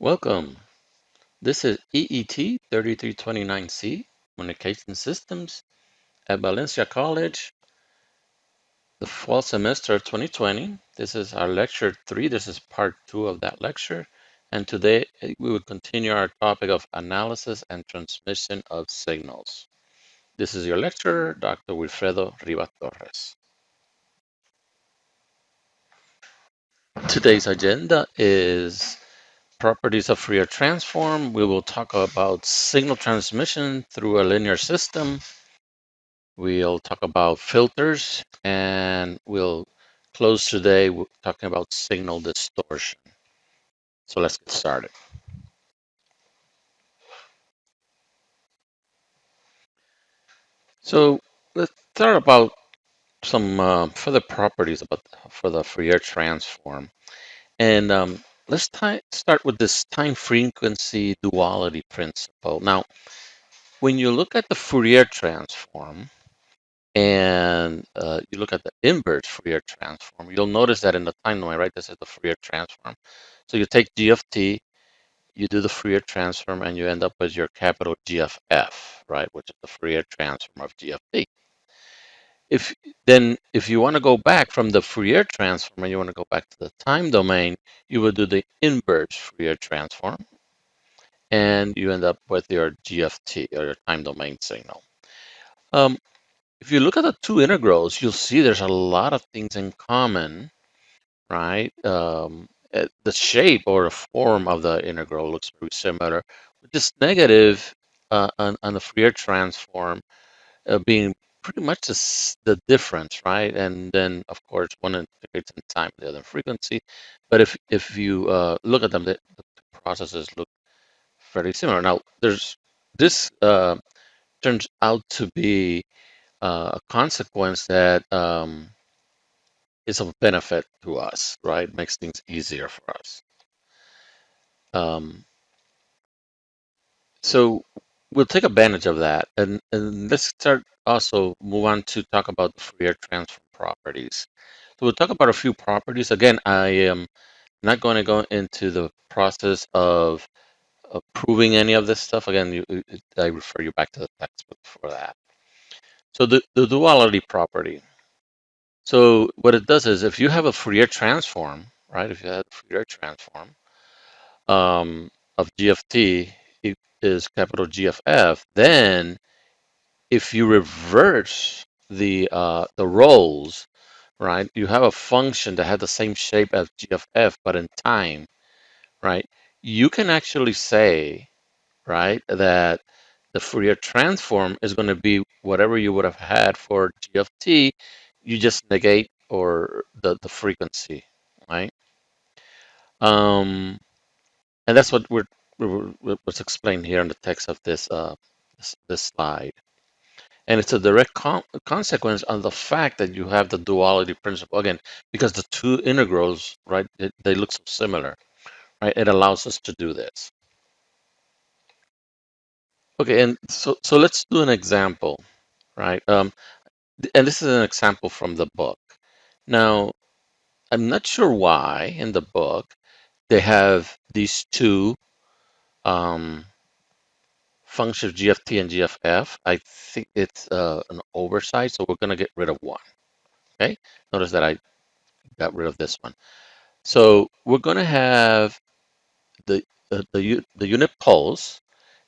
Welcome. This is EET3329C, Communication Systems at Valencia College, the fall semester of 2020. This is our lecture 3. This is part 2 of that lecture. And today we will continue our topic of analysis and transmission of signals. This is your lecturer, Dr. Wilfredo Rivas Torres. Today's agenda is properties of Fourier transform. We will talk about signal transmission through a linear system. We'll talk about filters, and we'll close today talking about signal distortion. So let's get started. So let's start about some further properties for the Fourier transform. And let's start with this time frequency duality principle. Now, when you look at the Fourier transform, and you look at the inverse Fourier transform, you'll notice that in the time domain, right, this is the Fourier transform. So you take g of t, you do the Fourier transform, and you end up with your capital G of f, right, which is the Fourier transform of g of t. If you want to go back from the Fourier transform and you want to go back to the time domain, you would do the inverse Fourier transform, and you end up with your g of t, or your time domain signal. If you look at the two integrals, you'll see there's a lot of things in common, right? The shape or the form of the integral looks very similar, with this negative on the Fourier transform being pretty much the difference, right? And then, of course, one integrates in time, the other in frequency. But if you look at them, the processes look very similar. Now, this turns out to be a consequence that is of benefit to us, right? Makes things easier for us. So we'll take advantage of that, and let's start also move on to talk about the Fourier transform properties. So we'll talk about a few properties. Again, I am not going to go into the process of proving any of this stuff. Again, I refer you back to the textbook for that. So the duality property. So what it does is if you have a Fourier transform, right? If you have a Fourier transform of g of t is capital G of f, then if you reverse the roles, right? You have a function that has the same shape as g of f, but in time, right? You can actually say, right, that the Fourier transform is going to be whatever you would have had for g of t. You just negate or the frequency, right? Um, and that's what what's explained here in the text of this slide. And it's a direct consequence of the fact that you have the duality principle again, because the two integrals, right, they look so similar, right? It allows us to do this. Okay, and so let's do an example, right? And this is an example from the book. Now, I'm not sure why in the book they have these two um, functions, g of t and g of f. I think it's an oversight, so we're going to get rid of one. Okay, notice that I got rid of this one. So we're going to have the unit pulse,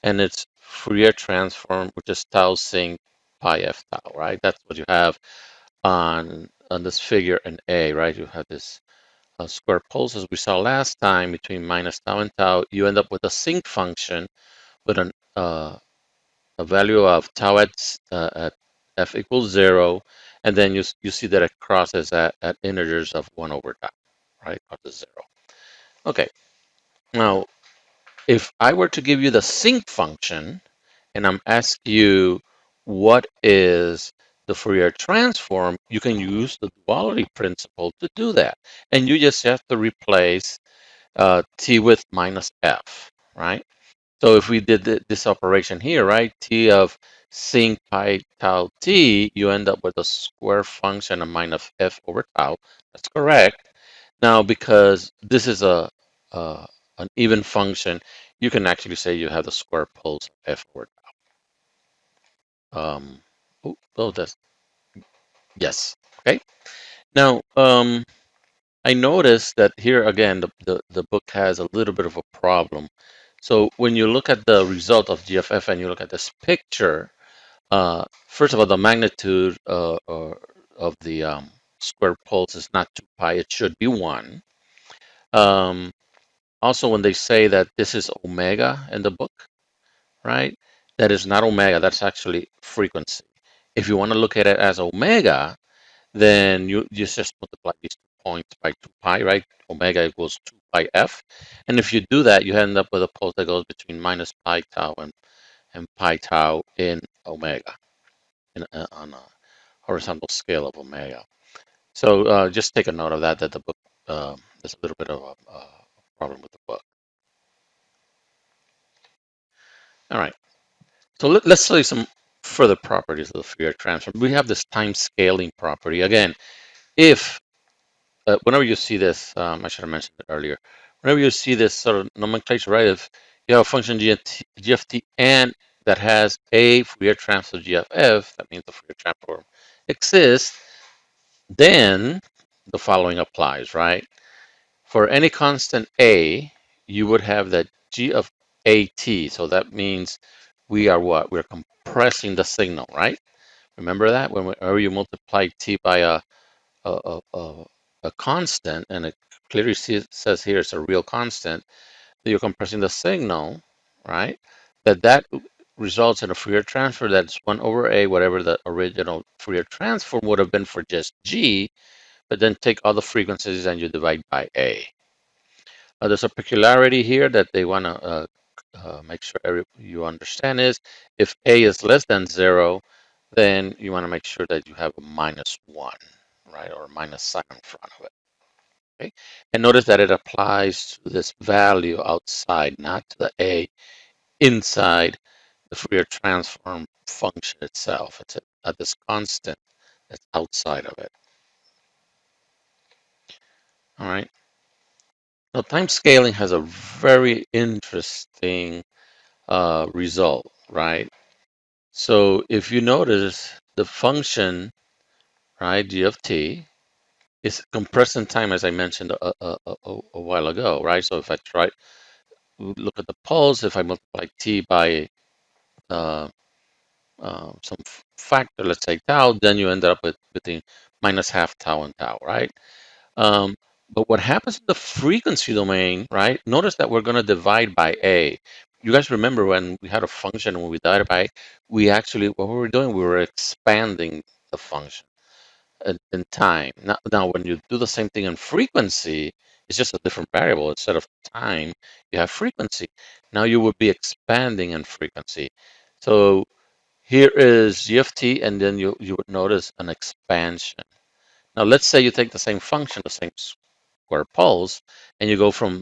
and its Fourier transform, which is tau sinc pi f tau, right? That's what you have on this figure in A, right? You have this square pulse, as we saw last time, between minus tau and tau. You end up with a sinc function with a value of tau at f equals 0, and then you see that it crosses at integers of 1 over tau, right? Crosses 0. Okay, now if I were to give you the sinc function, and I'm asking you what is the Fourier transform, you can use the duality principle to do that. And you just have to replace t with minus f, right? So if we did this operation here, right, t of sinc pi tau t, you end up with a square function of minus f over tau. That's correct. Now, because this is a an even function, you can actually say you have the square poles of f over. That's yes. Okay. Now, I noticed that here again, the book has a little bit of a problem. So when you look at the result of GFF and you look at this picture, first of all, the magnitude of the square poles is not 2 pi, it should be 1. Um, Also, when they say that this is omega in the book, right? That is not omega, that's actually frequency. If you want to look at it as omega, then you just multiply these 2 points by 2 pi, right? Omega equals 2 pi f. And if you do that, you end up with a pulse that goes between minus pi tau and pi tau in omega, on a horizontal scale of omega. So just take a note of that, that the book, there's a little bit of a problem with the book. All right. So let's study some further properties of the Fourier transform. We have this time scaling property. Again, if whenever you see this, I should have mentioned it earlier. Whenever you see this sort of nomenclature, right? If you have a function GFT and that has a Fourier transform of GFF, that means the Fourier transform exists, then the following applies, right? For any constant a, you would have that g of at. So that means we are what? We're compressing the signal, right? Remember that whenever you multiply t by a, a, a constant, and it clearly says here it's a real constant, that you're compressing the signal, right? That results in a Fourier transfer that's 1 over a, whatever the original Fourier transform would have been for just g, but then take all the frequencies and you divide by a. There's a peculiarity here that they want to make sure you understand is if a is less than 0, then you want to make sure that you have a minus 1, right, or a minus sign in front of it. Okay, and notice that it applies to this value outside, not to the a inside the Fourier transform function itself. It's at this constant that's outside of it. All right. Now, time scaling has a very interesting result, right? So if you notice the function, right, g of t is compressed in time, as I mentioned a while ago, right? So if I try look at the pulse, if I multiply t by uh, some factor, let's say tau, then you end up with between minus half tau and tau, right? Um, but what happens in the frequency domain, right? Notice that we're going to divide by a. You guys remember when we had a function and when we divided by, we actually, what we were doing, we were expanding the function in time. Now, when you do the same thing in frequency, it's just a different variable. Instead of time, you have frequency. Now you would be expanding in frequency. So here is GFT, and then you would notice an expansion. Now, let's say you take the same function, the same square pulse, and you go from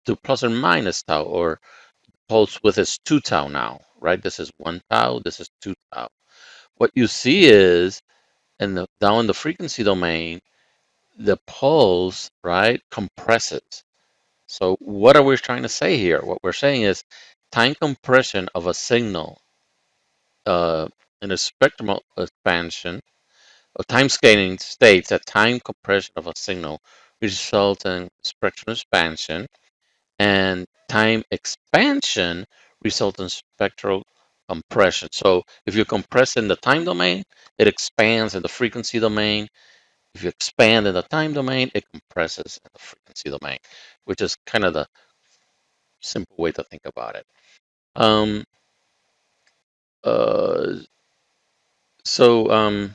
to plus or minus tau, or pulse width is 2 tau now, right? This is 1 tau, this is 2 tau. What you see is, down in the frequency domain, the pulse, right, compresses. So what are we trying to say here? What we're saying is time compression of a signal in a spectral expansion. Time scaling states that time compression of a signal results in spectral expansion, and time expansion results in spectral compression. So if you compress in the time domain, it expands in the frequency domain. If you expand in the time domain, it compresses in the frequency domain, which is kind of the simple way to think about it. Um, uh, so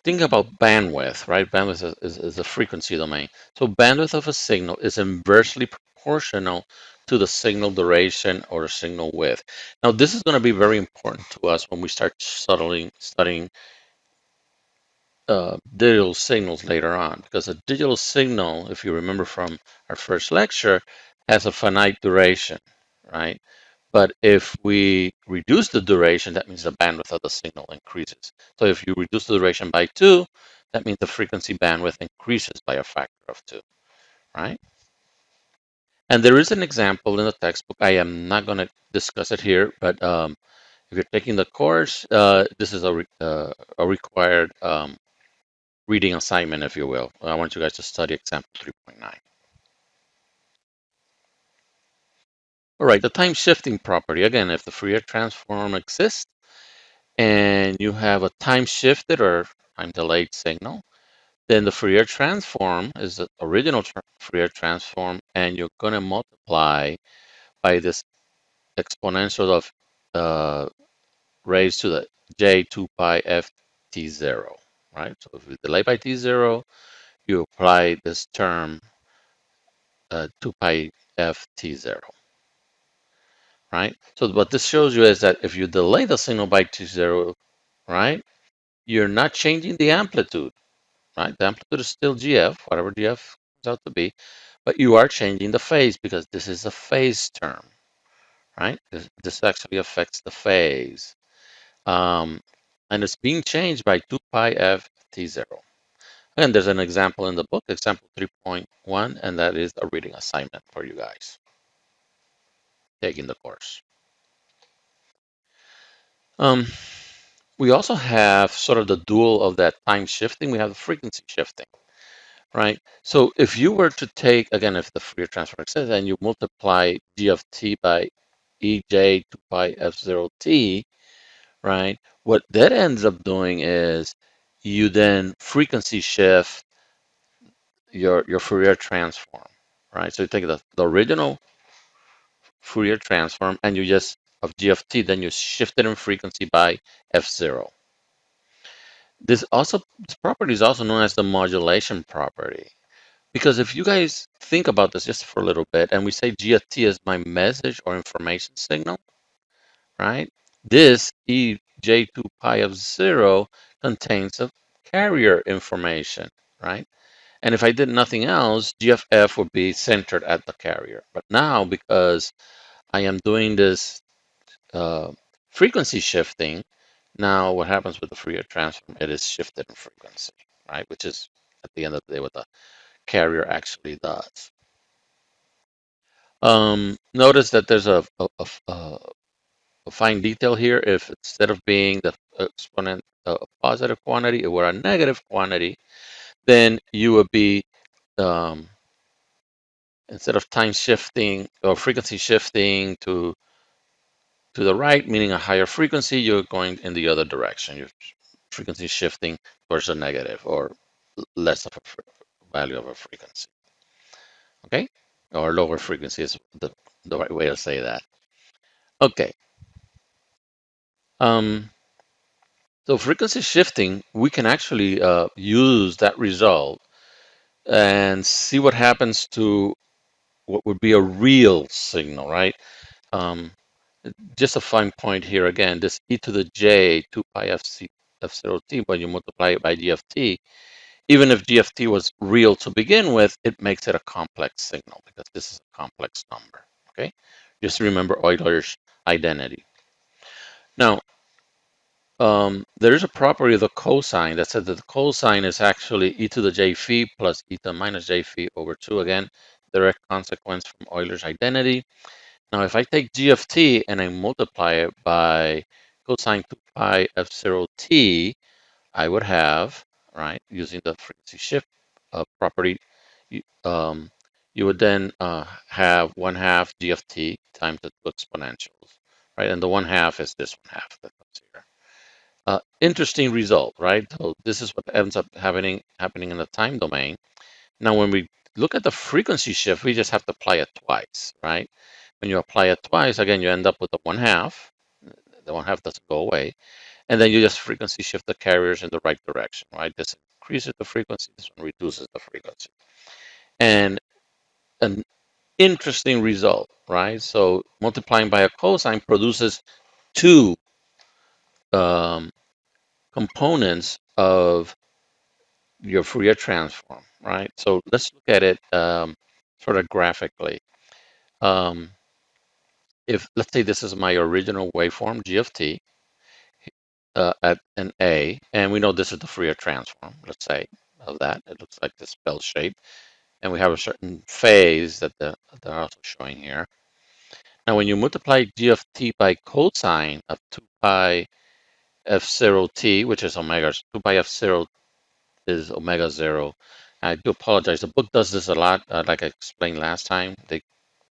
think about bandwidth, right? Bandwidth is a frequency domain. So bandwidth of a signal is inversely proportional to the signal duration or signal width. Now, this is going to be very important to us when we start studying digital signals later on, because a digital signal, if you remember from our first lecture, has a finite duration, right? But if we reduce the duration, that means the bandwidth of the signal increases. So if you reduce the duration by 2, that means the frequency bandwidth increases by a factor of 2, right? And there is an example in the textbook. I am not going to discuss it here, but if you're taking the course, this is a required reading assignment, if you will. I want you guys to study example 3.9. All right, the time shifting property. Again, if the Fourier transform exists and you have a time shifted or time delayed signal, then the Fourier transform is the original Fourier transform, and you're going to multiply by this exponential of raised to the j 2 pi f t0, right? So if you delay by t0, you apply this term 2 pi f t0, right? So what this shows you is that if you delay the signal by t0, right, you're not changing the amplitude, right? The amplitude is still GF, whatever GF comes out to be, but you are changing the phase because this is a phase term, right? This actually affects the phase. And it's being changed by 2 pi f t0. And there's an example in the book, example 3.1, and that is a reading assignment for you guys taking the course. Um, we also have sort of the dual of that time shifting. We have the frequency shifting, right? So if you were to take, again, if the Fourier transform exists, and you multiply g of t by ej 2 pi f0 t, right? What that ends up doing is you then frequency shift your Fourier transform, right? So you take the original Fourier transform and you just, of g of t, then you shift it in frequency by f0. This property is also known as the modulation property. Because if you guys think about this just for a little bit, and we say g of t is my message or information signal, right? This ej2 pi of 0 contains the carrier information, right? And if I did nothing else, g of f would be centered at the carrier. But now, because I am doing this frequency shifting, now what happens with the Fourier transform, it is shifted in frequency, right? Which is, at the end of the day, what the carrier actually does. Notice that there's a fine detail here. If instead of being the exponent a positive quantity, it were a negative quantity, then you would be, instead of time shifting or frequency shifting to the right, meaning a higher frequency, you're going in the other direction. You're frequency shifting towards a negative or less of a value of a frequency. Okay? Or lower frequency is the right way to say that. Okay. So frequency shifting, we can actually use that result and see what happens to what would be a real signal, right? Um, just a fine point here again, this e to the j 2 pi f0t, when you multiply it by g of t, even if g of t was real to begin with, it makes it a complex signal because this is a complex number, okay? Just remember Euler's identity. Now, there is a property of the cosine that says that the cosine is actually e to the j phi plus eta minus j phi over 2. Again, direct consequence from Euler's identity. Now, if I take g of t and I multiply it by cosine 2 pi f0 t, I would have, right, using the frequency shift property, you, you would then have 1/2 g of t times the two exponentials, right? And the 1/2 is this 1/2 that comes here. Interesting result, right? So this is what ends up happening in the time domain. Now, when we look at the frequency shift, we just have to apply it twice, right? When you apply it twice, again, you end up with the 1/2. The 1/2 doesn't go away. And then you just frequency shift the carriers in the right direction, right? This increases the frequency, this one reduces the frequency. And an interesting result, right? So multiplying by a cosine produces two components of your Fourier transform, right? So let's look at it sort of graphically. If let's say this is my original waveform, g of t, at an A, and we know this is the Fourier transform, let's say, of that. It looks like this bell shape, and we have a certain phase that they're also showing here. Now, when you multiply g of t by cosine of 2 pi f0 t, which is omega, 2 pi f0 is omega 0. I do apologize. The book does this a lot, like I explained last time.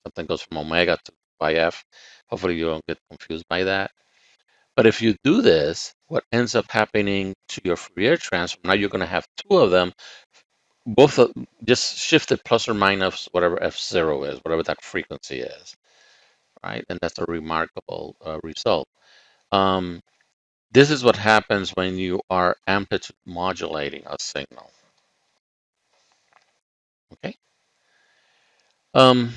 Something goes from omega to pi f. Hopefully, you don't get confused by that. But if you do this, what ends up happening to your Fourier transform, now you're going to have two of them, both just shifted plus or minus whatever f0 is, whatever that frequency is, right? And that's a remarkable result. Um, this is what happens when you are amplitude modulating a signal, okay? Um,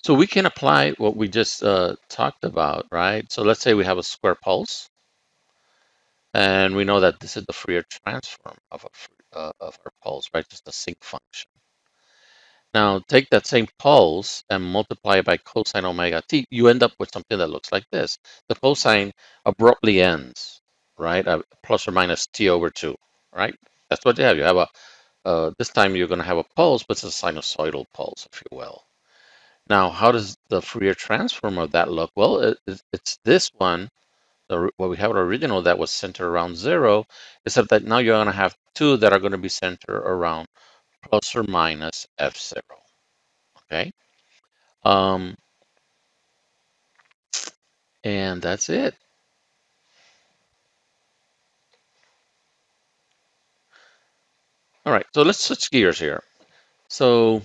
so we can apply what we just talked about, right? So let's say we have a square pulse, and we know that this is the Fourier transform of our pulse, right? Just a sinc function. Now take that same pulse and multiply it by cosine omega t. You end up with something that looks like this. The cosine abruptly ends, right? Plus or minus t over 2, right? That's what you have. You have this time you're going to have a pulse, but it's a sinusoidal pulse, if you will. Now, how does the Fourier transform of that look? Well, it's this one, what we have original that was centered around 0, except that now you're going to have two that are going to be centered around plus or minus f0, okay? Um, and that's it. All right, so let's switch gears here. So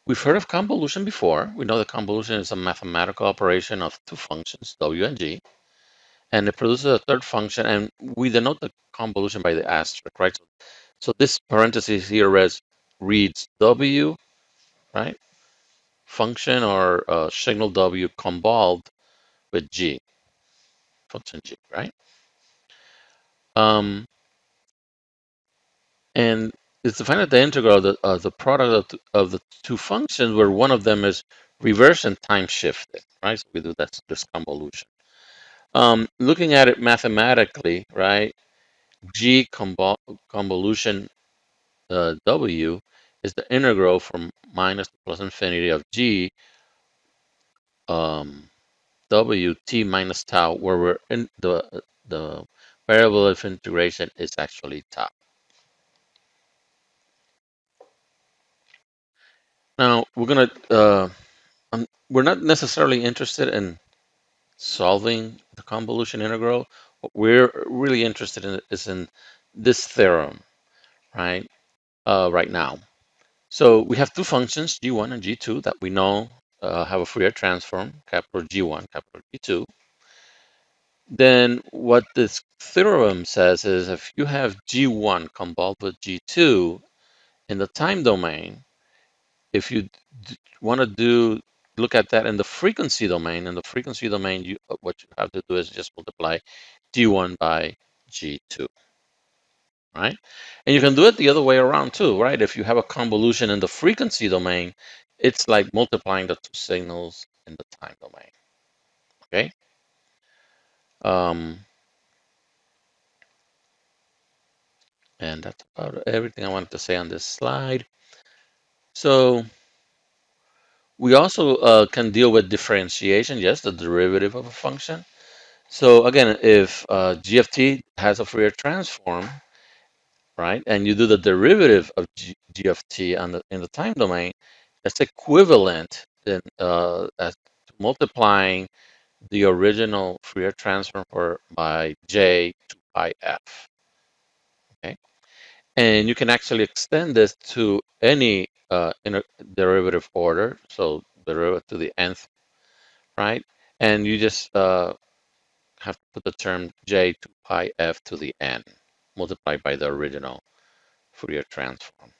we've heard of convolution before. We know that convolution is a mathematical operation of two functions, w and g, and it produces a third function, and we denote the convolution by the asterisk, right? So this parenthesis here reads w, right? Function or signal w convolved with g, function g, right? Um, and it's defined as the integral of the product of the two functions, where one of them is reversed and time shifted, right? So we do this convolution. Looking at it mathematically, right? G convolution w is the integral from minus to plus infinity of g um, w t minus tau, where we're in the variable of integration is actually tau. Now we're not necessarily interested in solving the convolution integral. What we're really interested in is in this theorem, right? Right now. So we have two functions, g1 and g2, that we know have a Fourier transform, capital G1, capital G2. Then what this theorem says is if you have g1 convolved with g2 in the time domain, if you want to look at that in the frequency domain, what you have to do is just multiply g1 by g2, right? And you can do it the other way around too, right? If you have a convolution in the frequency domain, it's like multiplying the two signals in the time domain, okay? Um, and that's about everything I wanted to say on this slide. So we also can deal with differentiation, yes, the derivative of a function. So again, if g of t has a Fourier transform, right, and you do the derivative of g of t in the time domain, that's equivalent as multiplying the original Fourier transform by j to pi f. Okay, and you can actually extend this to any derivative order, so derivative to the nth, right? And you just have to put the term j to pi f to the n multiplied by the original Fourier transform.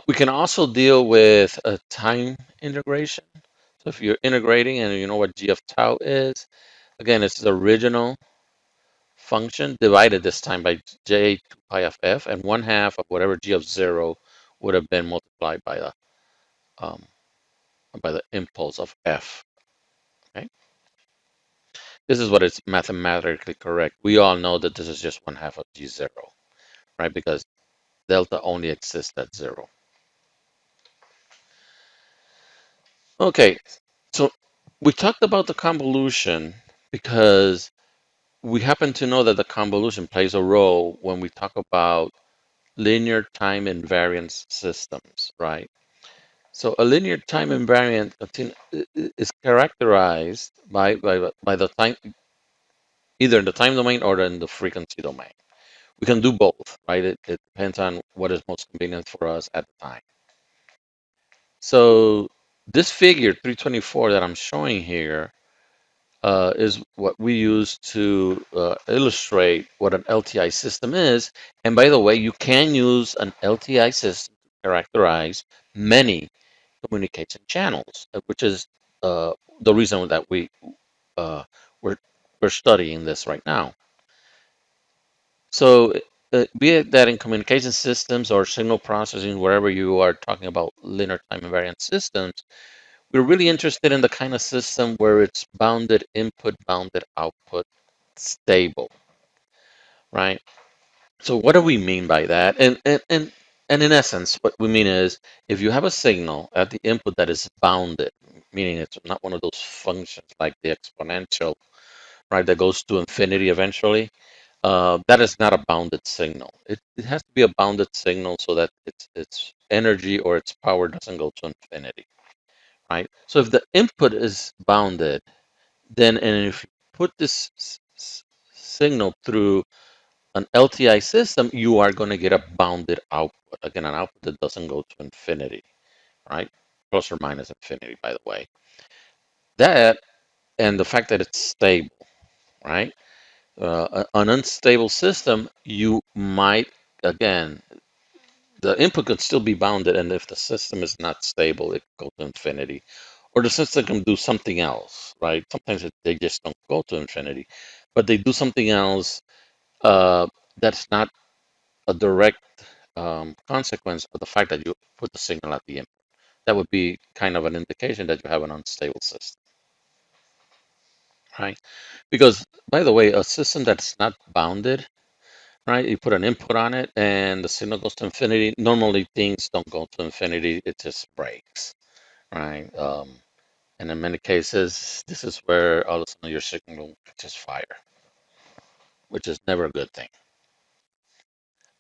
We can also deal with a time integration. So if you're integrating and you know what g of tau is, again, it's the original function divided this time by j to pi of f, and 1/2 of whatever g of 0 would have been multiplied um, by the impulse of f. Okay. This is what is mathematically correct. We all know that this is just 1/2 of G0, right? Because delta only exists at 0. Okay, so we talked about the convolution because we happen to know that the convolution plays a role when we talk about linear time invariant systems, right? So a linear time invariant is characterized by the time, either in the time domain or in the frequency domain. We can do both, right? It depends on what is most convenient for us at the time. So this figure 324 that I'm showing here is what we use to illustrate what an LTI system is. And by the way, you can use an LTI system to characterize many communication channels, which is the reason that uh, we're we're studying this right now. So, be it that in communication systems or signal processing, wherever you are talking about linear time invariant systems, we're really interested in the kind of system where it's bounded input, bounded output, stable, right? So, what do we mean by that? And in essence, what we mean is if you have a signal at the input that is bounded, meaning it's not one of those functions like the exponential, right, that goes to infinity eventually. That is not a bounded signal. It has to be a bounded signal so that its energy or its power doesn't go to infinity, right? So if the input is bounded, then and if you put this signal through an LTI system, you are going to get a bounded output. Again, an output that doesn't go to infinity, right? Plus or minus infinity, by the way. That and the fact that it's stable, right? An unstable system, you might, again, the input could still be bounded, and if the system is not stable, it goes to infinity. Or the system can do something else, right? Sometimes they just don't go to infinity, but they do something else that's not a direct consequence of the fact that you put the signal at the input. That would be kind of an indication that you have an unstable system, right? Because, by the way, a system that's not bounded, right? You put an input on it and the signal goes to infinity. Normally things don't go to infinity, it just breaks, right? And in many cases, this is where all of a sudden your signal catches fire, which is never a good thing.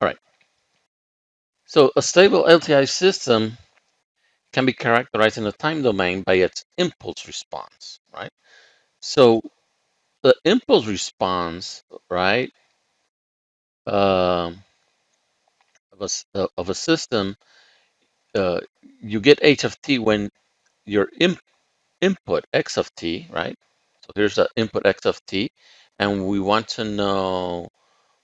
All right. So a stable LTI system can be characterized in the time domain by its impulse response, right? So the impulse response, right, um, of a system, uh, you get h of t when your input x of t, right? So here's the input x of t, and we want to know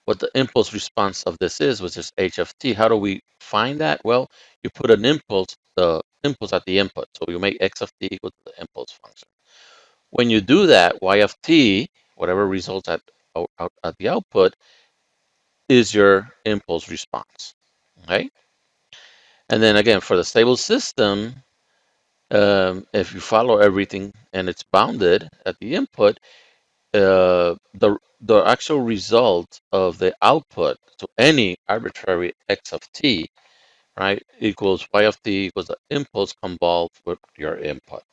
what the impulse response of this is, which is h of t. How do we find that? Well, you put an impulse, the impulse at the input. So you make x of t equal to the impulse function. When you do that, y of t, whatever results at the output, is your impulse response. Okay? And then again, for the stable system, if you follow everything and it's bounded at the input, the actual result of the output to any arbitrary x of t, right, equals y of t equals the impulse convolved with your input.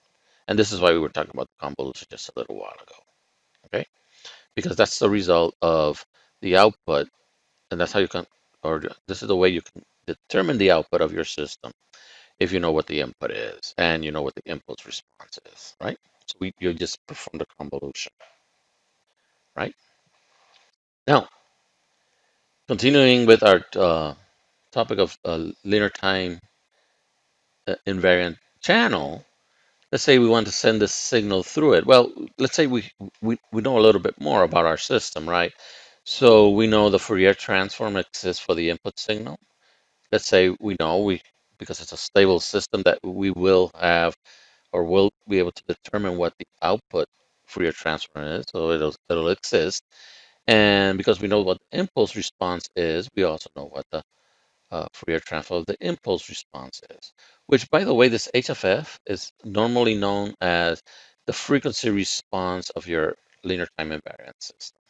And this is why we were talking about the convolution just a little while ago, okay? Because that's the result of the output, and that's how you can, or this is the way you can determine the output of your system if you know what the input is and you know what the impulse response is, right? So you just perform the convolution, right? Now, continuing with our topic of linear time invariant channel, let's say we want to send this signal through it. Well, let's say we know a little bit more about our system, right? So we know the Fourier transform exists for the input signal. Let's say we know because it's a stable system that we will have or will be able to determine what the output Fourier transform is. So it'll exist. And because we know what the impulse response is, we also know what the Fourier transform of the impulse response is, which, by the way, this h of f is normally known as the frequency response of your linear time invariant system,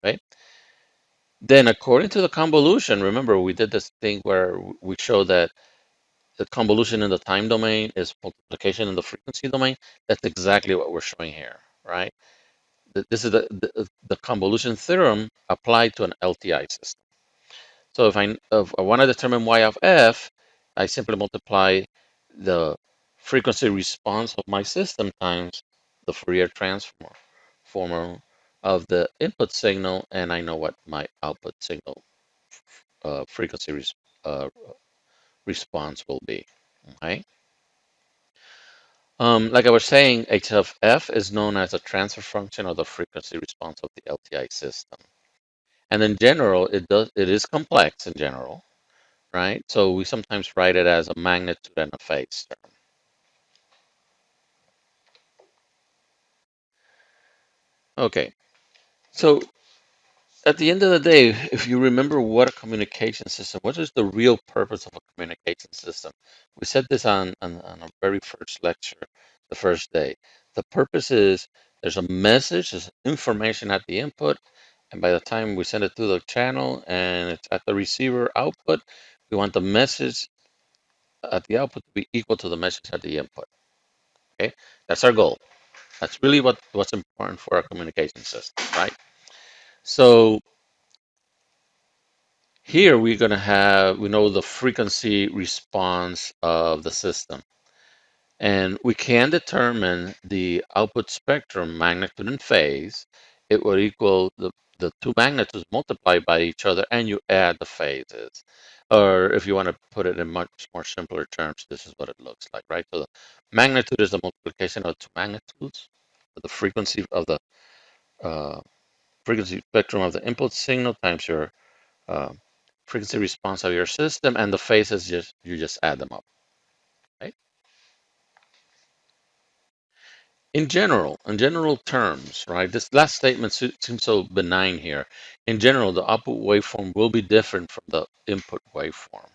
right? Then according to the convolution, remember we did this thing where we showed that the convolution in the time domain is multiplication in the frequency domain. That's exactly what we're showing here, right? This is the convolution theorem applied to an LTI system. So if I want to determine y of f, I simply multiply the frequency response of my system times the Fourier transform of the input signal, and I know what my output signal frequency response will be. Okay. Like I was saying, h of f is known as a transfer function of the frequency response of the LTI system. And in general, it is complex in general, right? So we sometimes write it as a magnitude and a phase term. Okay, so at the end of the day, if you remember what a communication system, what is the real purpose of a communication system? We said this on our very first lecture, the first day. The purpose is there's a message, there's information at the input, and by the time we send it through the channel and it's at the receiver output, we want the message at the output to be equal to the message at the input. Okay, that's our goal. That's really what's important for our communication system, right? So here we're going to have, we know the frequency response of the system. And we can determine the output spectrum magnitude and phase. It will equal the two magnitudes multiplied by each other, and you add the phases. Or if you want to put it in much more simpler terms, this is what it looks like, right? So the magnitude is the multiplication of two magnitudes, the frequency of the uh, frequency spectrum of the input signal times your uh, frequency response of your system, and the phases just you just add them up, right? In general terms, right? This last statement seems so benign here. In general, the output waveform will be different from the input waveform,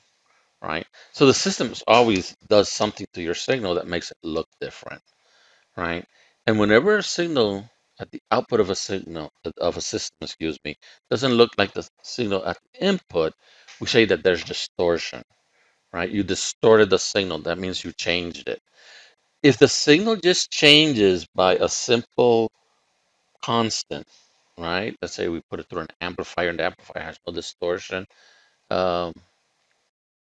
right? So the system always does something to your signal that makes it look different, right? And whenever a signal at the output of a signal of a system, excuse me, doesn't look like the signal at the input, we say that there's distortion, right? You distorted the signal. That means you changed it. If the signal just changes by a simple constant, right? Let's say we put it through an amplifier and the amplifier has no distortion, um,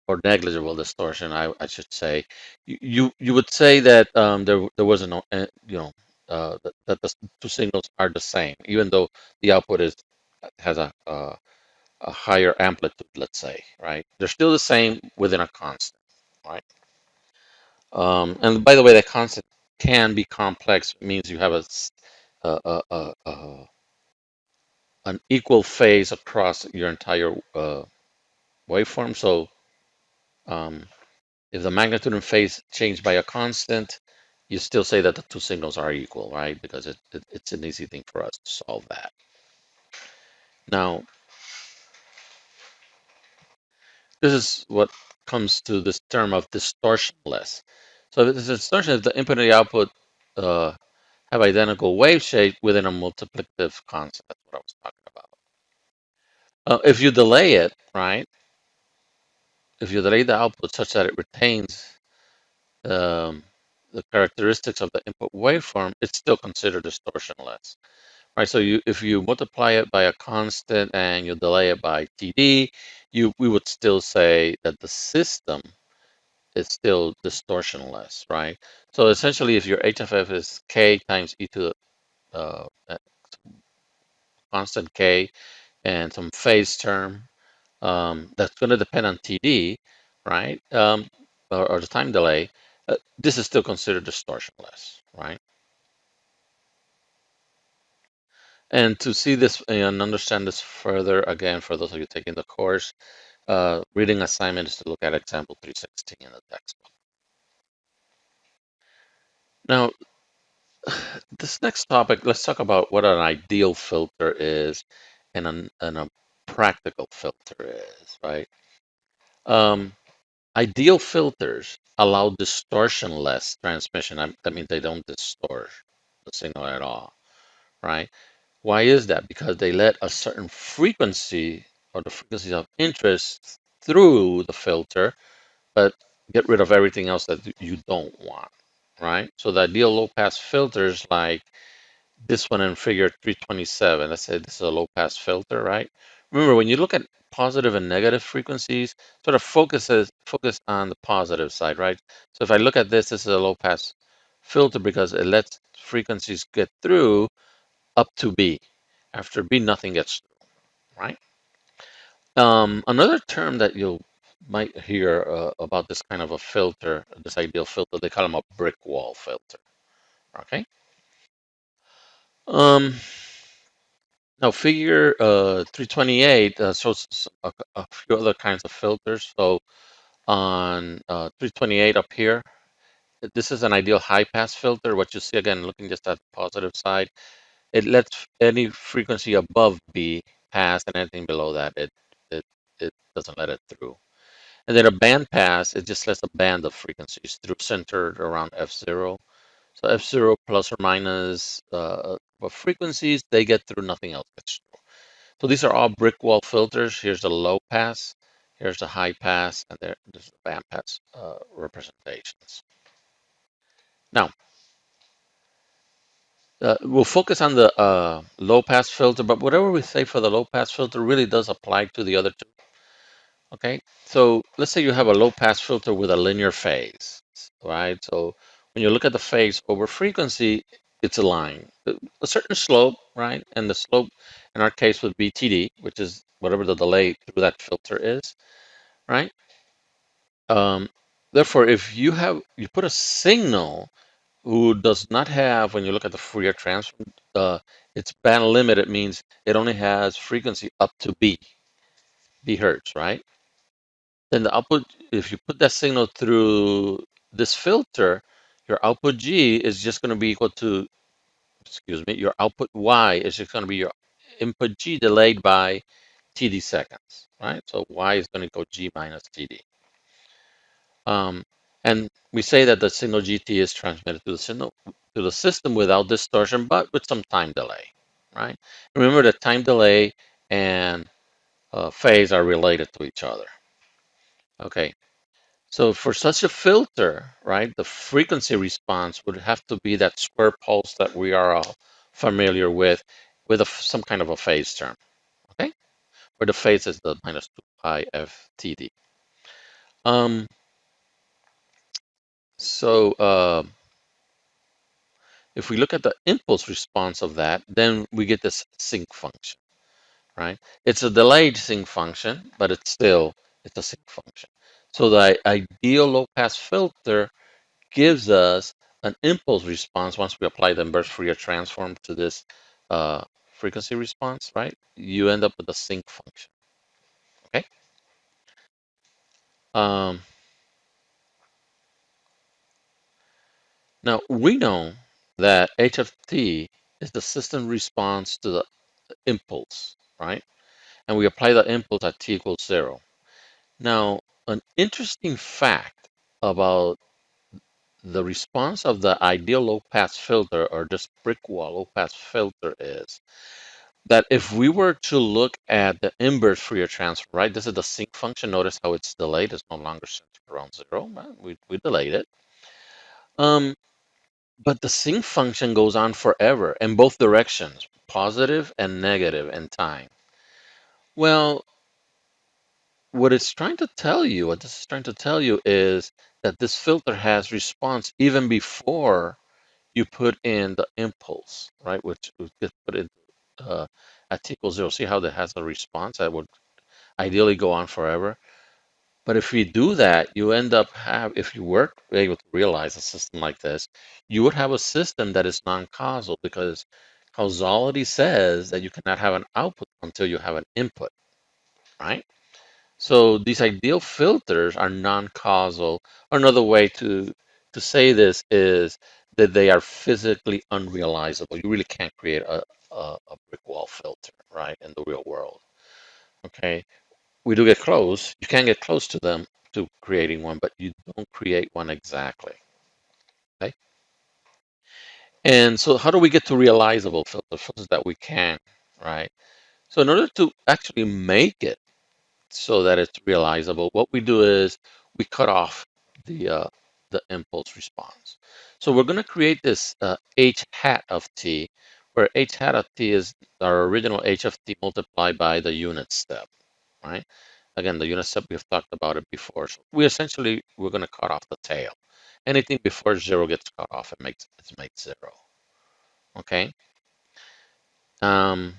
or negligible distortion, I should say. You would say that there wasn't no, that the two signals are the same, even though the output has a higher amplitude, let's say, right? They're still the same within a constant, right? And by the way, that constant can be complex. It means you have an equal phase across your entire waveform. So um, if the magnitude and phase change by a constant, you still say that the two signals are equal, right? Because it's an easy thing for us to solve that. Now, this is what comes to this term of distortionless. So this distortion is the input and the output uh, have identical wave shape within a multiplicative constant. That's what I was talking about. If you delay it, right? If you delay the output such that it retains um, the characteristics of the input waveform, it's still considered distortionless, right? So if you multiply it by a constant and you delay it by TD, we would still say that the system is still distortionless, right? So essentially, if your HFF is K times e to the constant K and some phase term, that's going to depend on TD, right? Or the time delay. This is still considered distortionless, right? And to see this and understand this further, again, for those of you taking the course, reading assignment is to look at example 316 in the textbook. Now, this next topic, let's talk about what an ideal filter is and a practical filter is, right? Um, Ideal filters allow distortionless transmission. That means they don't distort the signal at all, right? Why is that? Because they let a certain frequency or the frequency of interest through the filter, but get rid of everything else that you don't want, right? So the ideal low pass filters like this one in figure 327, let's say this is a low pass filter, right? Remember, when you look at positive and negative frequencies, sort of focus on the positive side, right? So if I look at this is a low pass filter because it lets frequencies get through up to B. After B, nothing gets through, right? Another term that you might hear about this kind of a filter, this ideal filter, they call them a brick wall filter. Okay. Um, Now, figure 328 shows a few other kinds of filters. So on 328 up here, this is an ideal high pass filter. What you see again, looking just at the positive side, it lets any frequency above B pass, and anything below that, it it doesn't let it through. And then a band pass, it just lets a band of frequencies through centered around F0. So F0 plus or minus frequencies, they get through, nothing else gets through. So these are all brick wall filters. Here's the low pass, here's the high pass, and there's the band pass representations. Now, we'll focus on the low pass filter, but whatever we say for the low pass filter really does apply to the other two. Okay, so let's say you have a low pass filter with a linear phase, right? So when you look at the phase over frequency, it's a line, a certain slope, right? And the slope in our case would be TD, which is whatever the delay through that filter is, right? Um, Therefore, if you put a signal who does not have, when you look at the Fourier transform, its band limited means it only has frequency up to B hertz, right? Then the output, if you put that signal through this filter, your output G is just going to be equal to, excuse me, your output Y is just going to be your input G delayed by TD seconds, right? So Y is going to go G minus TD. Um, and we say that the signal GT is transmitted to the system without distortion, but with some time delay, right? Remember that time delay and phase are related to each other. Okay, so for such a filter, right, the frequency response would have to be that square pulse that we are all familiar with some kind of a phase term, okay? Where the phase is the minus 2 pi FTD. Um, so if we look at the impulse response of that, then we get this sinc function, right? It's a delayed sinc function, but it's a sinc function. So the ideal low-pass filter gives us an impulse response once we apply the inverse Fourier transform to this uh, frequency response, right? You end up with a sinc function, okay? Um, Now, we know that h of t is the system response to the impulse, right? And we apply the impulse at t equals 0. Now, an interesting fact about the response of the ideal low-pass filter or this brick wall low-pass filter is that if we were to look at the inverse Fourier transform, right? This is the sinc function. Notice how it's delayed. It's no longer centered around 0. Right? We delayed it. Um, but the sinc function goes on forever in both directions, positive and negative in time. Well, what it's trying to tell you, what this is trying to tell you is that this filter has response even before you put in the impulse, right? Which would get put in at t equals 0. See how that has a response that would ideally go on forever. But if we do that, you end up if you were able to realize a system like this, you would have a system that is non-causal because causality says that you cannot have an output until you have an input, right? So these ideal filters are non-causal. Another way to say this is that they are physically unrealizable. You really can't create a brick wall filter, right, in the real world. Okay, we do get close. You can get close to them to creating one, but you don't create one exactly. Okay, And so how do we get to realizable filters, filters that we can, right? So in order to actually make it so that it's realizable, what we do is we cut off the impulse response. So we're going to create this h hat of t, where h hat of t is our original h of t multiplied by the unit step, right? Again, the unit step, we've talked about it before. So we're going to cut off the tail. Anything before zero gets cut off, it makes zero. Okay. Um,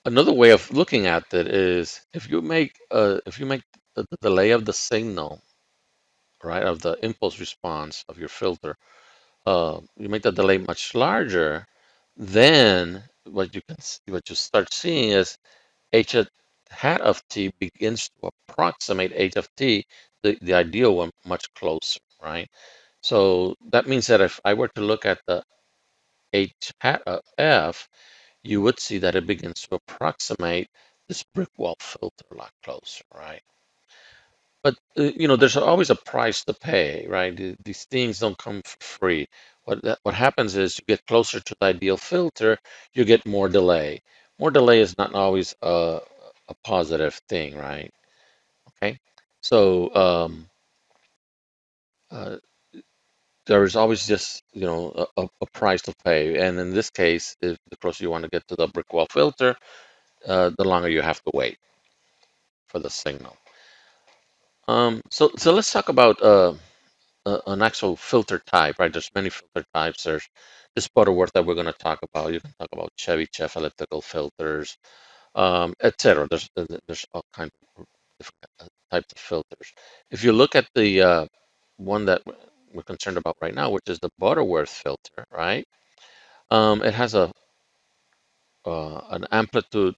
Another way of looking at it is if you make the delay of the signal, right, of the impulse response of your filter, you make the delay much larger, then what you start seeing is h hat of t begins to approximate h of t, the ideal one, much closer, right? So that means that if I were to look at the h hat of f, you would see that it begins to approximate this brick wall filter a lot closer, right? But there's always a price to pay, right? These things don't come for free. What happens is you get closer to the ideal filter, you get more delay. More delay is not always a positive thing, right? Okay, so uh, there is always just a price to pay, and in this case, if the closer you want to get to the brick wall filter, the longer you have to wait for the signal. So let's talk about an actual filter type, right? There's many filter types. There's this Butterworth that we're going to talk about. You can talk about Chevy-Chef elliptical filters, etc. There's all kinds of different types of filters. If you look at the one that we're concerned about right now, which is the Butterworth filter, right? It has a an amplitude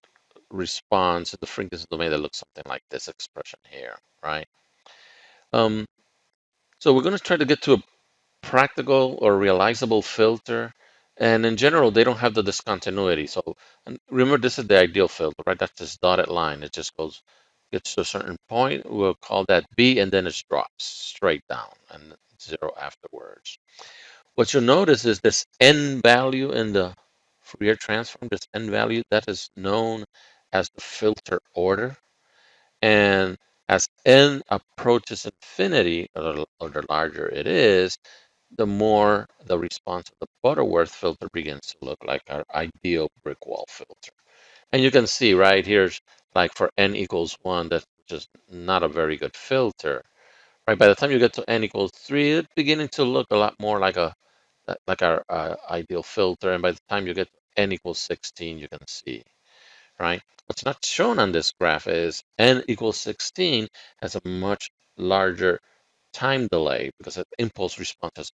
response in the frequency domain that looks something like this expression here, right? Um, so we're going to try to get to a practical or realizable filter. And in general, they don't have the discontinuity. So and remember, this is the ideal filter, right? That's this dotted line. It just gets to a certain point. We'll call that B, and then it drops straight down and zero afterwards. What you'll notice is this n value in the Fourier transform, this n value, that is known as the filter order. And as n approaches infinity, or the larger it is, the more the response of the Butterworth filter begins to look like our ideal brick wall filter. And you can see right here's like for n equals 1, that's just not a very good filter. Right, by the time you get to n equals 3, it's beginning to look a lot more like our ideal filter. And by the time you get to n equals 16, you can see, right? What's not shown on this graph is n equals 16 has a much larger time delay because the impulse response has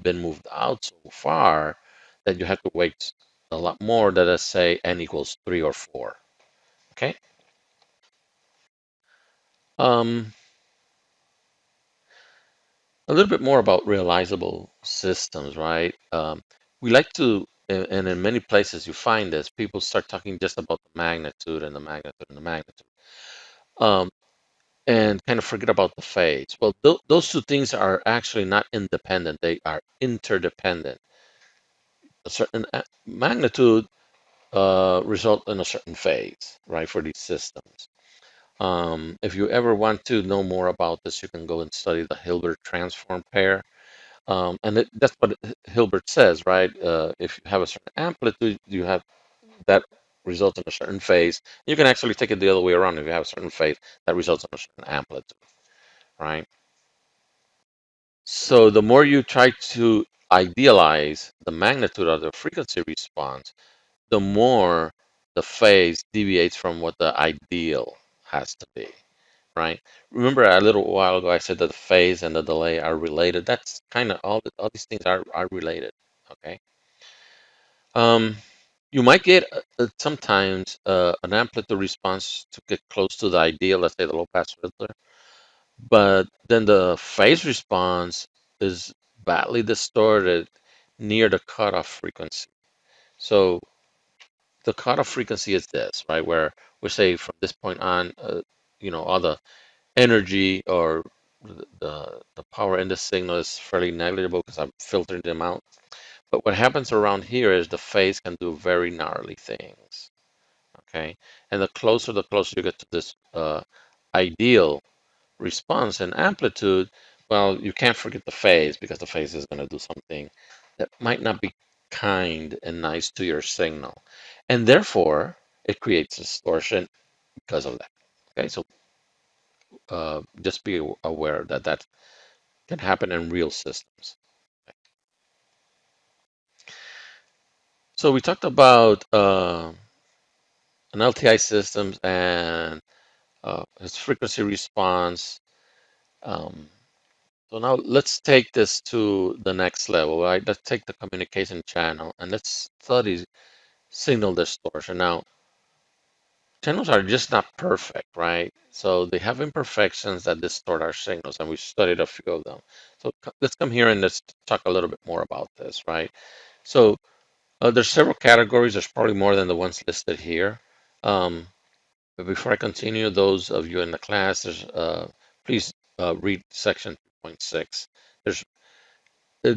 been moved out so far that you have to wait a lot more than, let's say, n equals 3 or 4. Okay. Um, a little bit more about realizable systems, right? We like to, and in many places you find this, people start talking just about the magnitude and the magnitude and the magnitude, um, and kind of forget about the phase. Well, those two things are actually not independent; they are interdependent. A certain magnitude result in a certain phase, right, for these systems. If you ever want to know more about this, you can go and study the Hilbert transform pair. That's what Hilbert says, right? If you have a certain amplitude, you have that results in a certain phase. You can actually take it the other way around. If you have a certain phase, that results in a certain amplitude, right? So the more you try to idealize the magnitude of the frequency response, the more the phase deviates from what the ideal has to be, right? Remember a little while ago I said that the phase and the delay are related. That's kind of all these things are related, okay? Um, you might get sometimes an amplitude response to get close to the ideal, let's say the low pass filter, but then the phase response is badly distorted near the cutoff frequency. So the cutoff frequency is this, right? Where we say from this point on, all the energy or the power in the signal is fairly negligible because I'm filtering them out. But what happens around here is the phase can do very gnarly things. Okay, and the closer you get to this ideal response and amplitude, well, you can't forget the phase because the phase is going to do something that might not be kind and nice to your signal. And therefore, it creates distortion because of that. Okay, so just be aware that that can happen in real systems. So we talked about an LTI systems and its frequency response. Um, So now let's take this to the next level, right? Let's take the communication channel and let's study signal distortion. Now, channels are just not perfect, right? So they have imperfections that distort our signals, and we studied a few of them. So let's come here and let's talk a little bit more about this, right? So there's several categories. There's probably more than the ones listed here. But before I continue, those of you in the class, please read section 2.6. There's uh,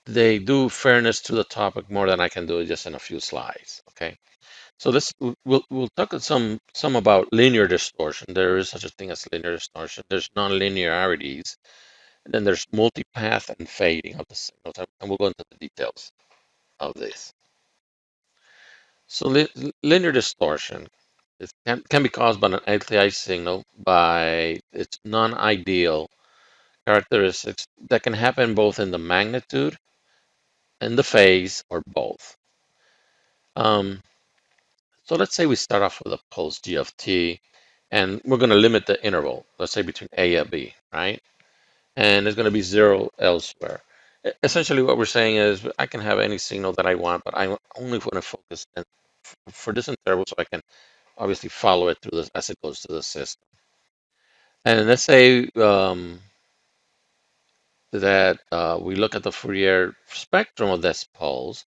they do fairness to the topic more than I can do just in a few slides. Okay, so we'll talk some about linear distortion. There is such a thing as linear distortion. There's nonlinearities, and then there's multipath and fading of the signals, and we'll go into the details of this. So linear distortion can be caused by an LTI signal by its non-ideal characteristics that can happen both in the magnitude and the phase or both. Um, So let's say we start off with a pulse g of t, and we're going to limit the interval, let's say between a and b, right? And it's going to be zero elsewhere. Essentially, what we're saying is I can have any signal that I want, but I only want to focus for this interval so I can obviously follow it through this as it goes to the system. And let's say that we look at the Fourier spectrum of this pulse,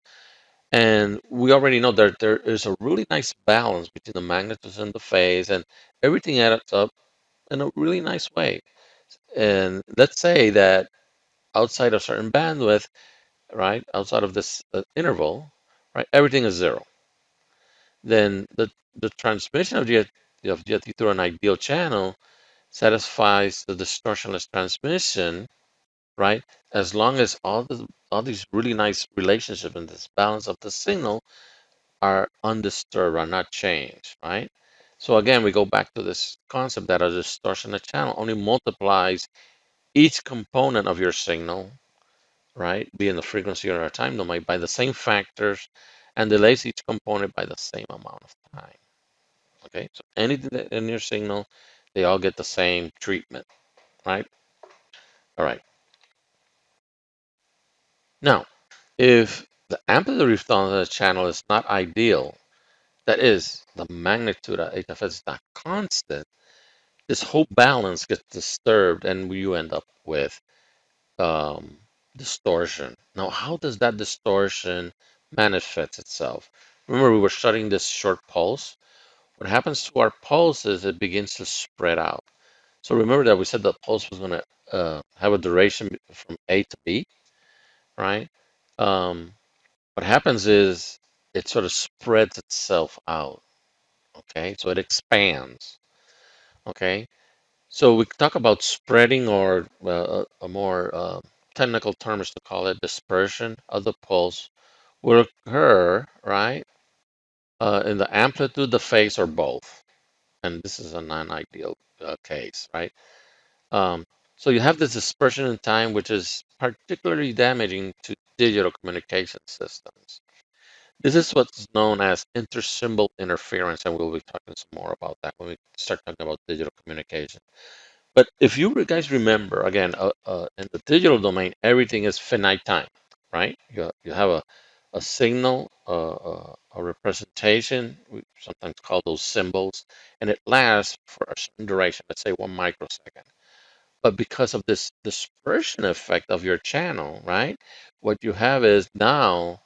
and we already know that there is a really nice balance between the magnitudes and the phase, and everything adds up in a really nice way. And let's say that outside of certain bandwidth, right, outside of this interval, right, everything is zero. Then the transmission of GFT through an ideal channel satisfies the distortionless transmission, right? As long as all these really nice relationships and this balance of the signal are undisturbed, are not changed, right? So again, we go back to this concept that a distortionless channel only multiplies each component of your signal, right, being the frequency or a time domain, by the same factors and delays each component by the same amount of time. Okay, so anything that in your signal, they all get the same treatment, right? All right. Now, if the amplitude response of the channel is not ideal, that is, the magnitude of HFS is not constant, this whole balance gets disturbed and you end up with um, distortion. Now, how does that distortion manifest itself? Remember, we were studying this short pulse. What happens to our pulse is it begins to spread out. So remember that we said the pulse was going to have a duration from A to B, right? Um, what happens is it sort of spreads itself out, okay? So it expands, okay? So we talk about spreading, or a more technical term is to call it dispersion of the pulse, will occur, right, in the amplitude, the phase, or both. And this is a non-ideal case, right? Um, so you have this dispersion in time, which is particularly damaging to digital communication systems. This is what's known as intersymbol interference, and we'll be talking some more about that when we start talking about digital communication. But if you guys remember, again, in the digital domain, everything is finite time, right? You have a signal, a representation, we sometimes call those symbols, and it lasts for a certain duration, let's say 1 microsecond. But because of this dispersion effect of your channel, right, what you have is now,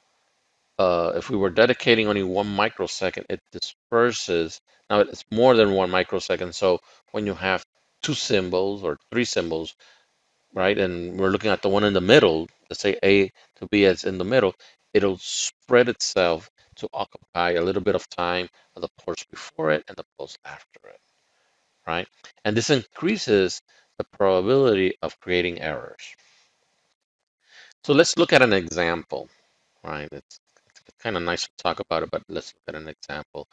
if we were dedicating only 1 microsecond, it disperses. Now it's more than 1 microsecond. So when you have two symbols or three symbols, right? And we're looking at the one in the middle, let's say A to B is in the middle, it'll spread itself to occupy a little bit of time of the pulse before it and the pulse after it, right? And this increases the probability of creating errors. So let's look at an example, right? It's kind of nice to talk about it, but let's look at an example.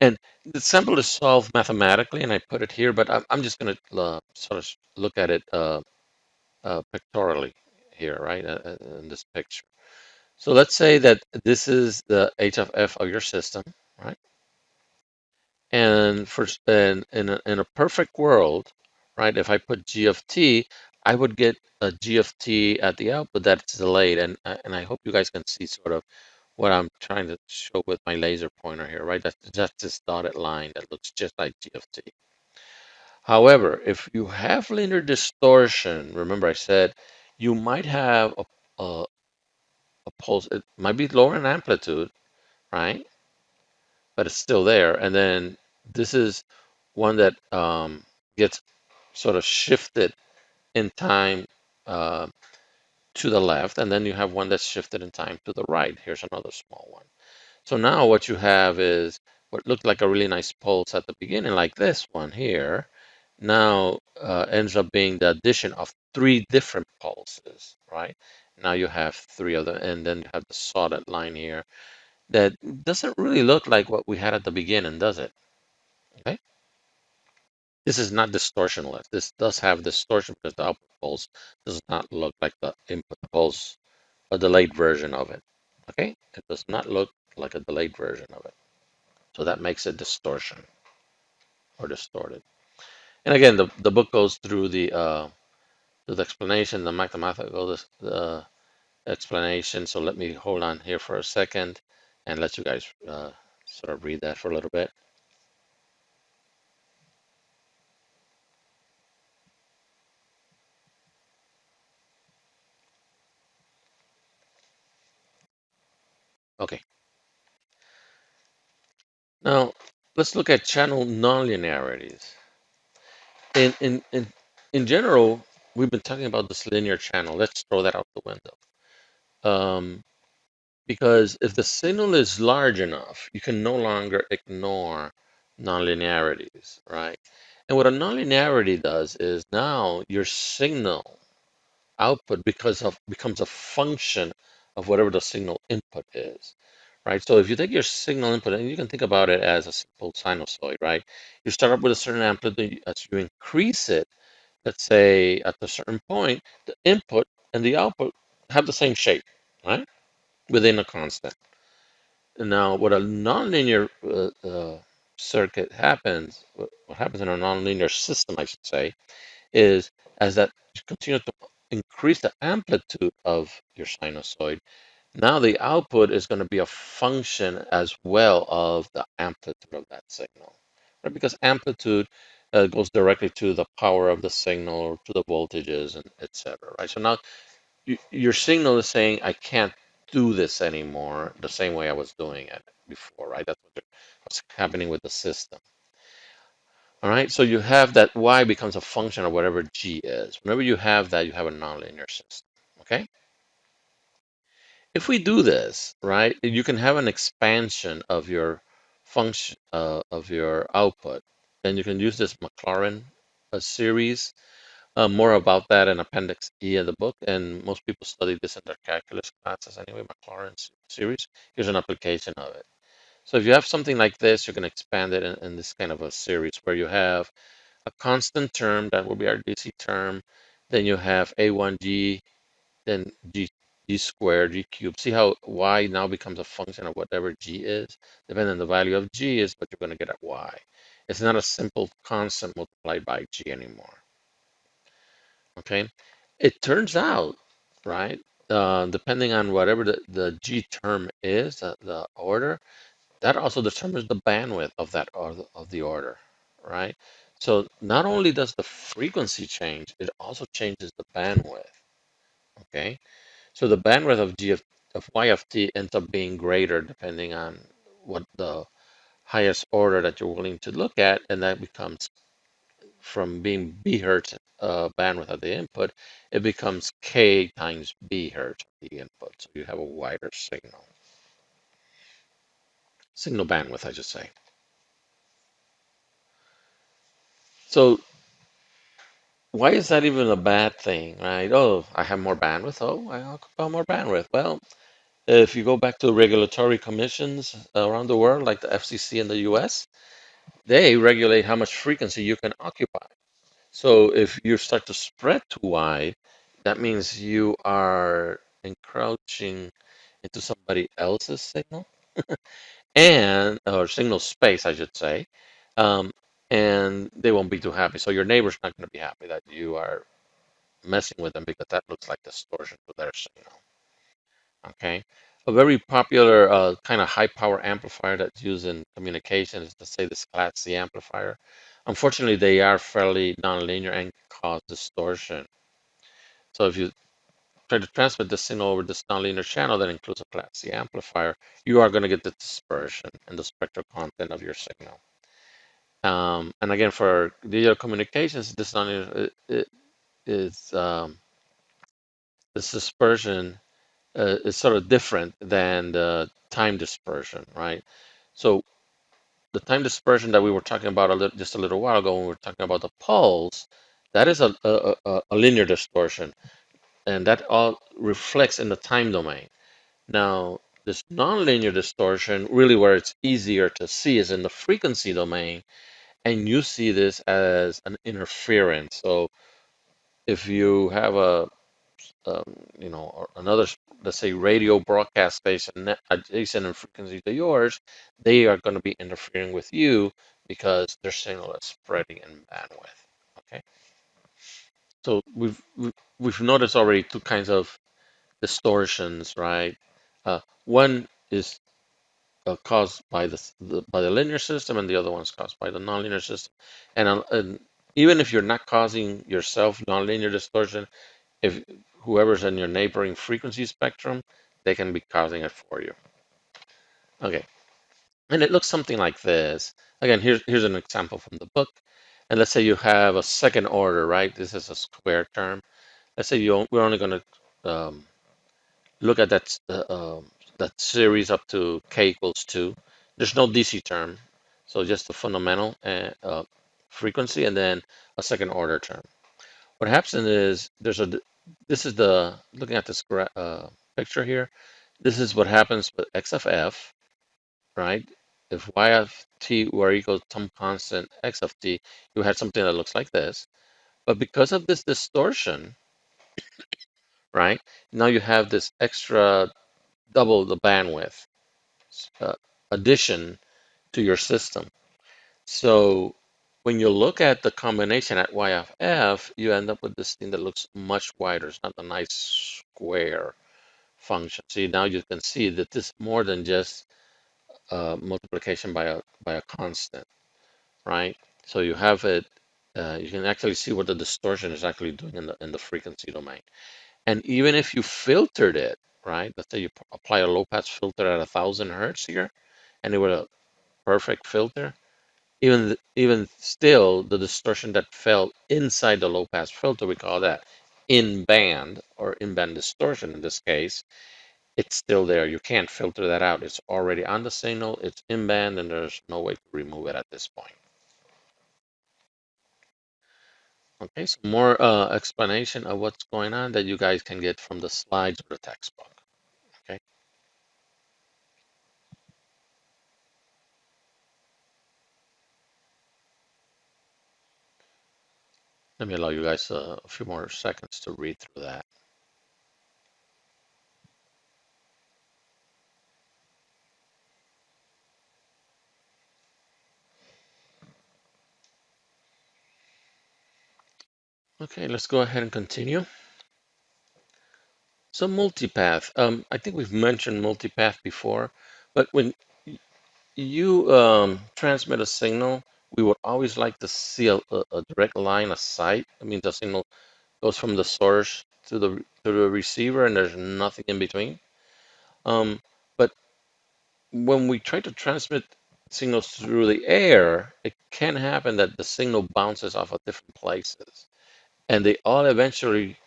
And the example is solved mathematically, and I put it here, but I'm just going to sort of look at it pictorially here, right, in this picture. So let's say that this is the h of f of your system, right? And in a perfect world, right, if I put g of t, I would get a g of t at the output that's delayed. And I hope you guys can see sort of what I'm trying to show with my laser pointer here, right? That's just this dotted line that looks just like g of t. However, if you have linear distortion, remember I said you might have a, a pulse, it might be lower in amplitude, right? But it's still there. And then this is one that gets sort of shifted in time uh, to the left, and then you have one that's shifted in time to the right. Here's another small one. So now what you have is what looked like a really nice pulse at the beginning, like this one here, now ends up being the addition of three different pulses, right? Now you have three of them, and then you have the solid line here that doesn't really look like what we had at the beginning, does it? Okay. This is not distortionless. This does have distortion because the output pulse does not look like the input pulse, a delayed version of it. Okay. It does not look like a delayed version of it. So that makes it distortion or distorted. And again, the book goes through the explanation, the mathematical explanation. So let me hold on here for a second and let you guys sort of read that for a little bit. Okay. Now let's look at channel nonlinearities. In in in in general, we've been talking about this linear channel. Let's throw that out the window. Um, Because if the signal is large enough, you can no longer ignore nonlinearities, right? And what a nonlinearity does is now your signal output becomes a function of whatever the signal input is, right? So if you take your signal input, and you can think about it as a simple sinusoid, right? You start up with a certain amplitude. As you increase it, let's say at a certain point, the input and the output have the same shape, right? Within a constant. Now, what a nonlinear circuit happens, what happens in a nonlinear system, I should say, is as that you continue to increase the amplitude of your sinusoid, now the output is going to be a function as well of the amplitude of that signal, right? Because amplitude goes directly to the power of the signal or to the voltages and etc. Right? So now your signal is saying, I can't do this anymore the same way I was doing it before, right? That's what's happening with the system. All right, so you have that y becomes a function of whatever g is. Whenever you have that, you have a nonlinear system, okay? If we do this, right, you can have an expansion of your function, of your output, and you can use this Maclaurin series. More about that in Appendix E of the book, and most people study this in their calculus classes anyway, Maclaurin series. Here's an application of it. So if you have something like this, you can expand it in this kind of a series where you have a constant term, that will be our DC term, then you have A1G, then G squared, G cubed. See how Y now becomes a function of whatever G is? Depending on the value of G is what you're going to get at Y. It's not a simple constant multiplied by G anymore. Okay, it turns out, right, depending on whatever the G term is, the order, that also determines the bandwidth of that of the order, right? So not only does the frequency change, it also changes the bandwidth. Okay, so the bandwidth of y of t ends up being greater depending on what the highest order that you're willing to look at, and that becomes from being B hertz bandwidth at the input, it becomes K times B hertz at the input. So you have a wider signal bandwidth, I should say. So why is that even a bad thing, right? Oh, I have more bandwidth. Oh, I occupy more bandwidth. Well, if you go back to regulatory commissions around the world, like the FCC in the US, they regulate how much frequency you can occupy. So if you start to spread too wide, that means you are encroaching into somebody else's signal and or signal space, I should say, um, and they won't be too happy. So your neighbor's not going to be happy that you are messing with them because that looks like distortion to their signal. Okay. A very popular kind of high power amplifier that's used in communication is, let's say, this Class C amplifier. Unfortunately, they are fairly nonlinear and cause distortion. So if you try to transmit the signal over this nonlinear channel that includes a Class C amplifier, you are going to get the dispersion in the spectral content of your signal. And again, for digital communications, this nonlinear is this dispersion is sort of different than the time dispersion, right? So the time dispersion that we were talking about just a little while ago when we were talking about the pulse, that is a linear distortion, and that all reflects in the time domain. Now, this nonlinear distortion, really where it's easier to see, is in the frequency domain, and you see this as an interference. So if you have or another, let's say, radio broadcast station adjacent in frequency to yours, they are going to be interfering with you because their signal is spreading in bandwidth. Okay, so we've noticed already two kinds of distortions, right? One is caused by by the linear system, and the other one is caused by the nonlinear system. And even if you're not causing yourself nonlinear distortion, if whoever's in your neighboring frequency spectrum, they can be causing it for you. Okay, and it looks something like this. Again, here's an example from the book. And let's say you have a second order, right? This is a square term. Let's say we're only going to look at that series up to k equals 2. There's no DC term, so just the fundamental frequency and then a second order term. What happens is this is the, looking at this picture here, this is what happens with x of f, right? If y of t were equal to some constant x of t, you had something that looks like this. But because of this distortion, right, now you have this extra double the bandwidth uh, addition to your system. So when you look at the combination at y of f, you end up with this thing that looks much wider. It's not a nice square function. See, now you can see that this is more than just multiplication by a constant, right? So you have it. You can actually see what the distortion is actually doing in the frequency domain. And even if you filtered it, right? Let's say you apply a low pass filter at 1,000 hertz here, and it were a perfect filter. Even still, the distortion that fell inside the low pass filter, we call that in band or in band distortion in this case. It's still there. You can't filter that out. It's already on the signal, it's in band, and there's no way to remove it at this point. Okay, so more explanation of what's going on that you guys can get from the slides or the textbook. Okay, let me allow you guys a few more seconds to read through that. Okay, let's go ahead and continue. So multipath. I think we've mentioned multipath before, but when you transmit a signal, we would always like to see a direct line of sight. I mean, the signal goes from the source to the receiver, and there's nothing in between. But when we try to transmit signals through the air, it can happen that the signal bounces off of different places, and they all eventually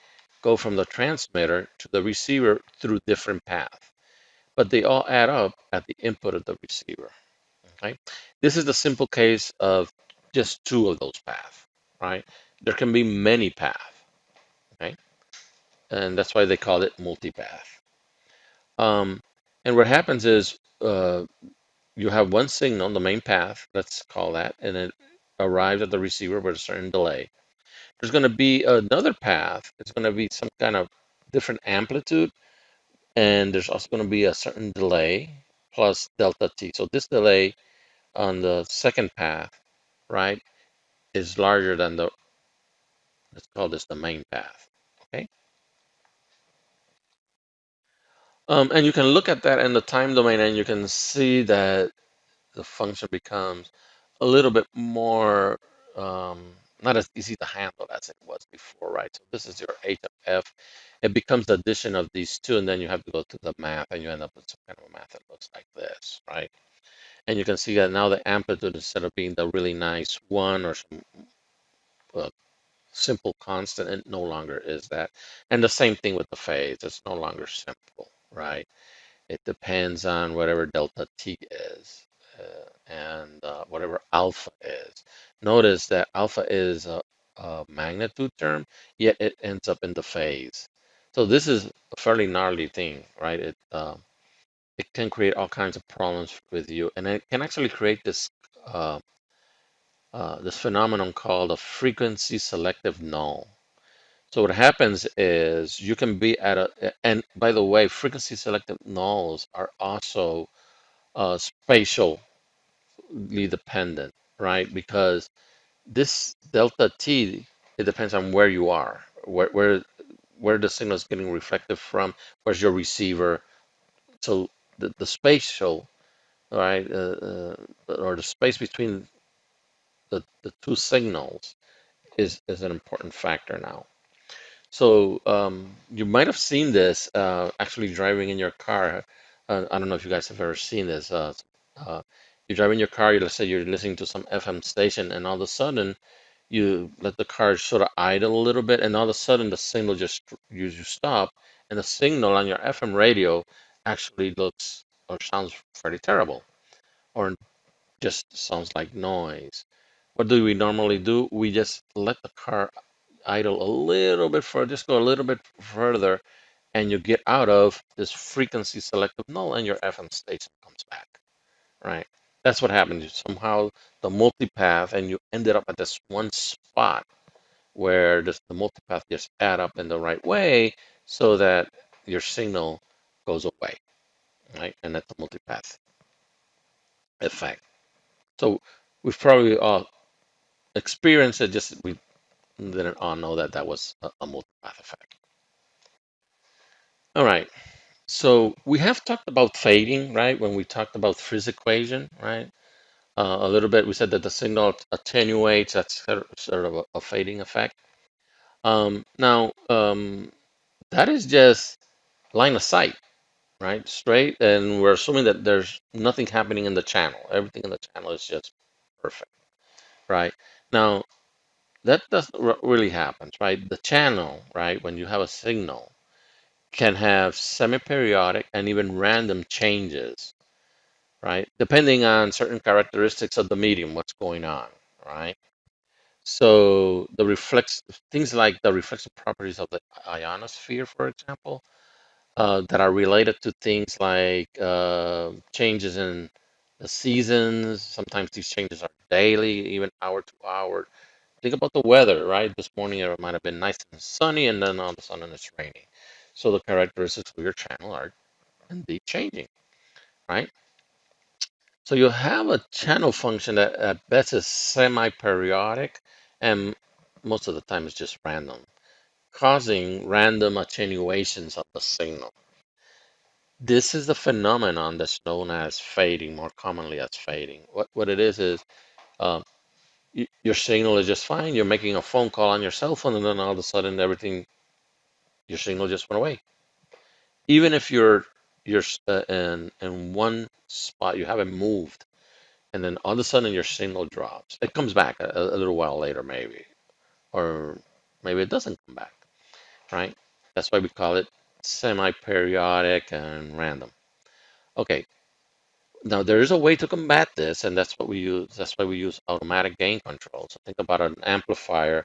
go from the transmitter to the receiver through different paths, but they all add up at the input of the receiver. Okay, this is the simple case of just two of those paths, right? There can be many paths, okay, and that's why they call it multipath. Um, and what happens is you have one signal, the main path, let's call that, and it arrives at the receiver with a certain delay. There's going to be another path. It's going to be some kind of different amplitude, and there's also going to be a certain delay plus delta t. So this delay on the second path, right, is larger than the, let's call this the main path. Okay. And you can look at that in the time domain, and you can see that the function becomes a little bit more not as easy to handle as it was before, right? So this is your h of f. It becomes the addition of these two, and then you have to go to the math, and you end up with some kind of a math that looks like this, right? And you can see that now the amplitude, instead of being the really nice one or some uh, simple constant, it no longer is that. And the same thing with the phase. It's no longer simple, right? It depends on whatever delta t is and whatever alpha is. Notice that alpha is a magnitude term, yet it ends up in the phase. So this is a fairly gnarly thing, right? It can create all kinds of problems with you, and it can actually create uh, this phenomenon called a frequency selective null. So what happens is you can be at and by the way, frequency selective nulls are also spatially dependent, right? Because this delta t, it depends on where you are, where the signal is getting reflected from, where's your receiver. So the spatial, right, or the space between the two signals is an important factor now. So you might have seen this actually driving in your car. I don't know if you guys have ever seen this. You drive in your car, let's say you're listening to some FM station, and all of a sudden you let the car sort of idle a little bit, and all of a sudden the signal just you stop, and the signal on your FM radio actually looks or sounds pretty terrible, or just sounds like noise. What do we normally do? We just let the car idle a little bit further, just go a little bit further, and you get out of this frequency selective null, and your FM station comes back, right? That's what happened. Somehow the multipath, and you ended up at this one spot where the multipath just add up in the right way so that your signal goes away, right? And that's the multipath effect. So we've probably all experienced it, just we didn't all know that that was a multipath effect. All right. So we have talked about fading, right? When we talked about Friis equation, right? A little bit, we said that the signal attenuates. That's sort of a fading effect. Now, that is just line of sight, right? Straight, and we're assuming that there's nothing happening in the channel. Everything in the channel is just perfect, right? Now, that doesn't really happen, right? The channel, right? When you have a signal, can have semi-periodic and even random changes, right? Depending on certain characteristics of the medium, what's going on, right? So the reflex things like the reflexive properties of the ionosphere, for example, that are related to things like changes in the seasons. Sometimes these changes are daily, even hour to hour. Think about the weather, right? This morning it might have been nice and sunny, and then all of a sudden it's raining. So the characteristics of your channel are indeed changing, right? So you have a channel function that at best is semi-periodic, and most of the time it's just random, causing random attenuations of the signal. This is the phenomenon that's known as fading, more commonly as fading. What it is um, your signal is just fine. You're making a phone call on your cell phone, and then all of a sudden your signal just went away. Even if you're in one spot, you haven't moved, and then all of a sudden your signal drops. It comes back a little while later, maybe, or maybe it doesn't come back, right? That's why we call it semi-periodic and random. Okay, now there is a way to combat this, and that's what we use. That's why we use automatic gain control. So think about an amplifier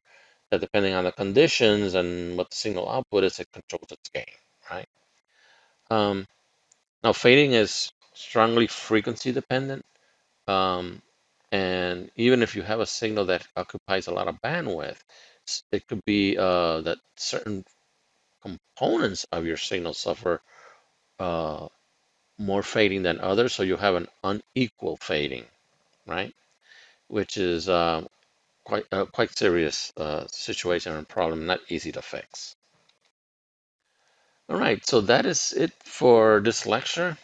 that, depending on the conditions and what the signal output is, it controls its gain, right? Um, Now fading is strongly frequency dependent, um, and even if you have a signal that occupies a lot of bandwidth, it could be that certain components of your signal suffer uh, more fading than others, so you have an unequal fading, right? Which is quite serious situation and problem, not easy to fix. All right, so that is it for this lecture.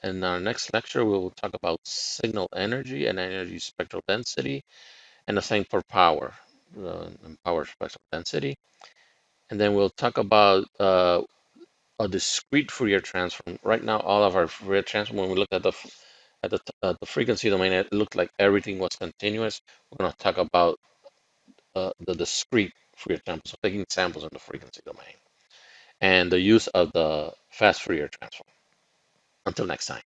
In our next lecture, we will talk about signal energy and energy spectral density, and the same for power, and power spectral density. And then we'll talk about a discrete Fourier transform. Right now, all of our Fourier transform, when we look at the frequency domain, it looked like everything was continuous. We're going to talk about the discrete Fourier transform, so taking samples in the frequency domain, and the use of the fast Fourier transform. Until next time.